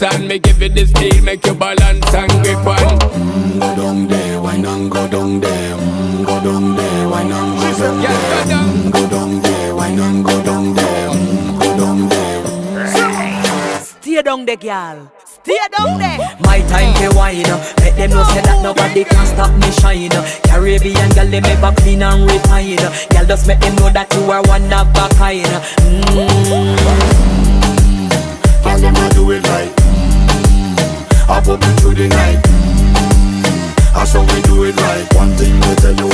and me give it the steel, make you balance and grip on. Go down there, why not go down there? Go down there, why not go down there? Go down there, why not go down there? Go down there. Stay down there, girl. Stay down there. My time to wine. Let them know say that nobody can stop me shine. Caribbean girl, they make up clean and refine. Girl, just make them know that you are one of a kind. Girl, them a do it right. I pop it through the night. That's how we do it right. One thing we tell you